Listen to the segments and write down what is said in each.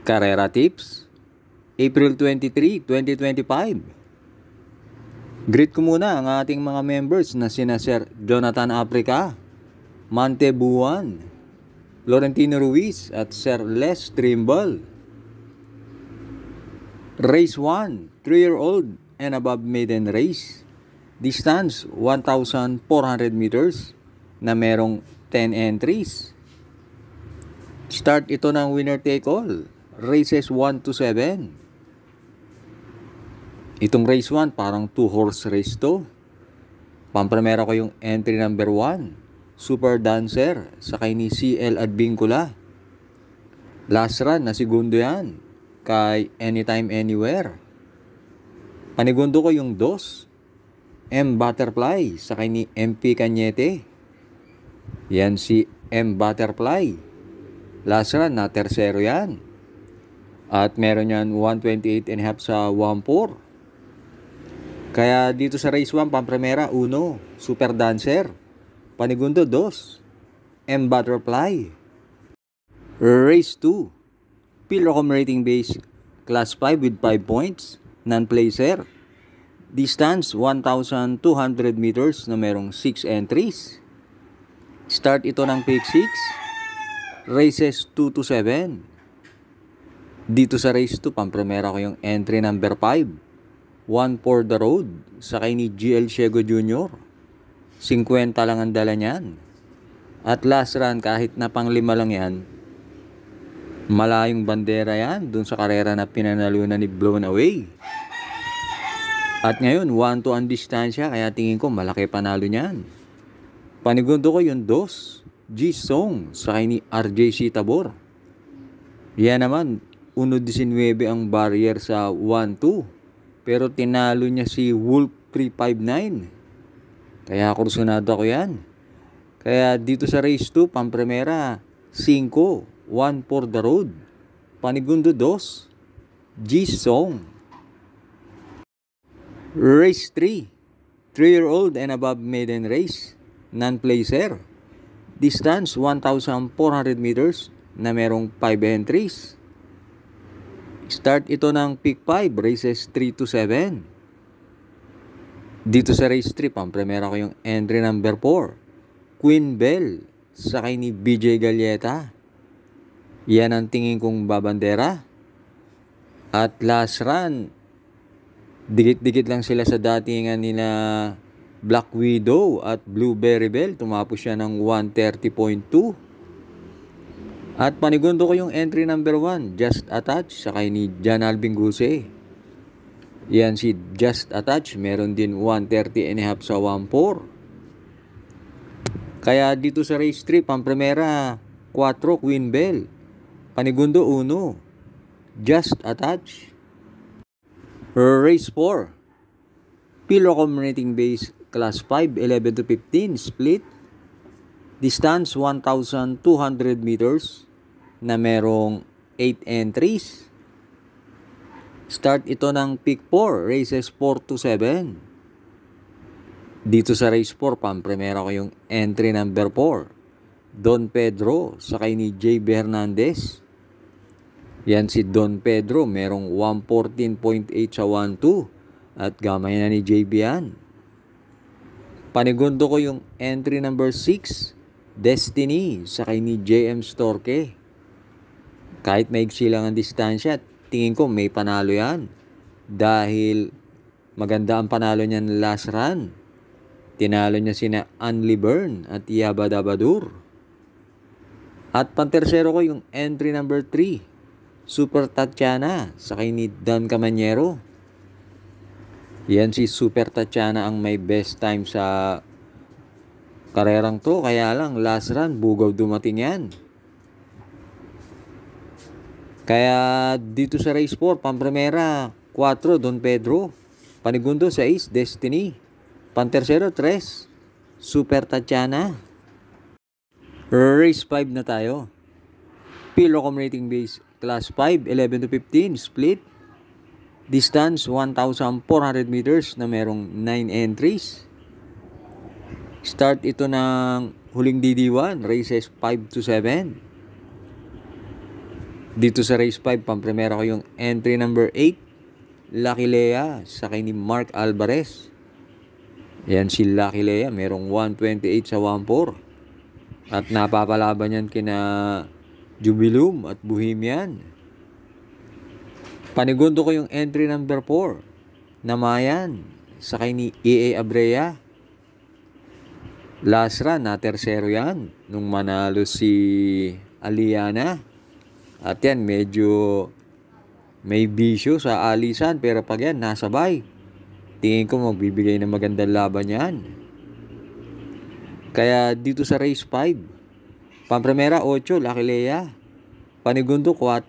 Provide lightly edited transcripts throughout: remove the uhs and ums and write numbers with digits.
Carrera Tips, April 23, 2025. Greet ko muna ang ating mga members na sina Sir Jonathan Africa, Mante Buwan, Florentino Ruiz at Sir Les Trimble. Race 1, 3-year-old and above maiden race. Distance 1,400 meters na merong 10 entries. Start ito ng winner take all. Races 1 to 7. Itong race 1 parang 2-horse race to. Pampremera ko yung entry number 1. Super Dancer sakay ni CL Advincula. Last run na segundo yan kay Anytime Anywhere. Panigundo ko yung 2. M Butterfly sakay ni MP Cañete. Yan si M Butterfly. Last run na tersero yan. At meron yan 128.5 sa 1-4. Kaya dito sa race 1, pampremera 1, Super Dancer. Panigundo 2, M Butterfly. Race 2, Pilrocom rating base class 5 with 5 points, non-placer. Distance 1,200 meters na merong 6 entries. Start ito ng pick 6. Races 2 to 7. Dito sa race 2, pampremera ko yung entry number 5. One for the road. Sakay ni GL Ciego Jr. 50 lang ang dala niyan. At last run, kahit na pang 5 lang yan, malayong bandera yan dun sa karera na pinanalunan ni Blown Away. At ngayon, 1-2 ang distansya, kaya tingin ko malaki panalo niyan. Panigundo ko yung 2, G-Song, sakay ni RJC Tabor. Yan naman, 1.19 ang barrier sa 1-2. Pero tinalo niya si Wolf 359. Kaya kursunado ko yan. Kaya dito sa race 2, pampremera 5, 1 for the road. Panigundo 2, G-Song. Race 3, 3-year-old and above maiden race, non-placer. Distance 1,400 meters na merong 5 entries. Start ito ng pick 5, races 3 to 7. Dito sa race 3, pampremera ko yung entry number 4, Queen Bell, sakay ni BJ Galleta. Yan ang tingin kong babandera. At last run, dikit-dikit lang sila sa datingan nila Black Widow at Blueberry Bell. Tumapos siya ng 130.2. At panigundo ko yung entry number 1, Just Attach, sakay ni John Alvin Guse. Yan si Just Attach, meron din 130.5 sa 1-4. Kaya dito sa race 3, pampremera 4, Queen Bell. Panigundo 1, Just Attach. Race 4, Pilrocom rating base class 5, 11 to 15, split. Distance 1,200 meters na merong 8 entries. Start ito ng pick 4, races 4 to 7. Dito sa race 4, pampremera ko yung entry number 4, Don Pedro, sakay ni JB Hernandez. Yan si Don Pedro, merong 114.8 sa 1-2 at gamay na ni JB yan. Panigundo ko yung entry number 6, Destiny, sakay ni JM Storke. Kahit maigsi lang ang distansya, tingin ko may panalo yan. Dahil maganda ang panalo niyan last run. Tinalo niya sina Anli Byrne at Yabadabadur. At pantersero ko yung entry number 3, Super Tatiana, sakay ni Dan Camanyero. Yan si Super Tatiana ang may best time sa karerang to, kaya lang last run bugaw dumating yan. Kaya dito sa race 4, pampremera 4, Don Pedro. Panigundo 6, Destiny. Pantersero 3, Super Tatiana. Race 5 na tayo. Pilrocom rating base class 5, 11 to 15, split. Distance 1,400 meters na merong 9 entries. Start ito ng huling DD1, races 5 to 7. Dito sa race 5, pampremera ko yung entry number 8, Lucky Lea, sakay ni Mark Alvarez. Yan si Lucky Lea, merong 128 sa 1-4. At napapalaban yan kina Jubilum at Bohemian. Panigundo ko yung entry number 4, Namayan, sakay ni EA Abrea. Last run, na tersero yan, nung manalo si Aliana. At yan, medyo may bisyo sa alisan, pero pag yan, nasabay. Tingin ko magbibigay ng magandang laban yan. Kaya dito sa race 5, pampremera 8, Lucky Lea. Panigundo 4,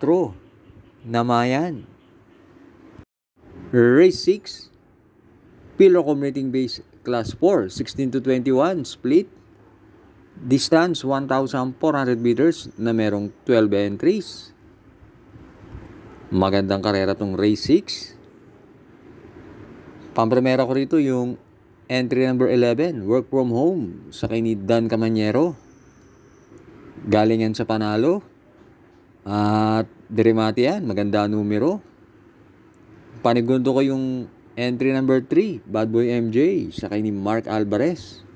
Namayan. Race 6, Pillar Commuting Base Class 4, 16 to 21 split. Distance 1,400 meters na merong 12 entries. Magandang karera tong race 6. Pampremera ko rito yung entry number 11, Work From Home, sakay ni Dan Camanyero. Galing yan sa panalo. At dirimati yan, maganda numero. Panigundo ko yung entry number 3, Bad Boy MJ, sakay ni Mark Alvarez.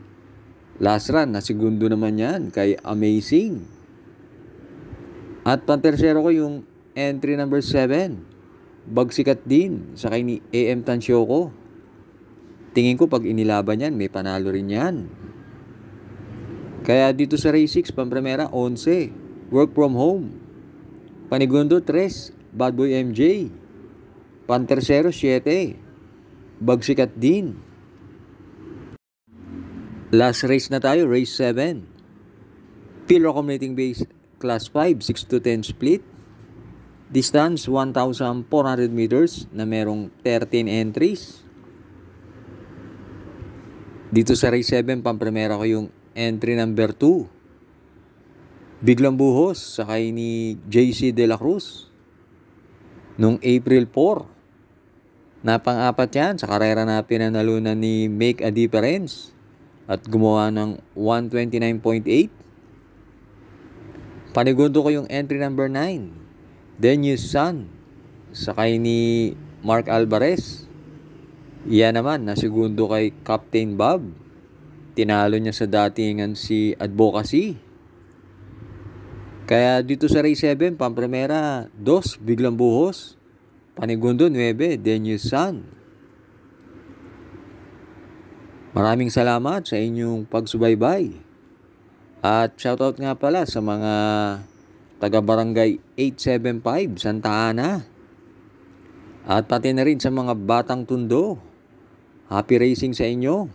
Last run, nasigundo naman yan kay Amazing. At pantersero ko yung entry number 7, Bagsikat din, sakay ni AM Tansyoko. Tingin ko pag inilaban yan, may panalo rin yan. Kaya dito sa race 6, pampremera 11, Work From Home. Panigundo 3, Bad Boy MJ. Pantersero 7, Bagsikat din. Last race na tayo, race 7. Pillar Commuting Base Class 5, 6 to 10 split. Distance 1,400 meters na merong 13 entries. Dito sa race 7, pampremera ko yung entry number 2, Biglang Buhos, sakay ni JC De La Cruz. Nung April 4. Napang-apat yan sa karera na pinanalunan ni Make a Difference at gumawa ng 129.8. Panigundo ko yung entry number 9, Denius Sun, sakay ni Mark Alvarez. Yan naman, nasigundo kay Captain Bob. Tinalo niya sa datingan si Advocacy. Kaya dito sa race 7, pampremera 2, Biglang Buhos. Panigundo 9, Denius Sun. Maraming salamat sa inyong pagsubaybay. At shoutout nga pala sa mga taga-barangay 875 Santa Ana. At pati na rin sa mga Batang Tondo. Happy racing sa inyo.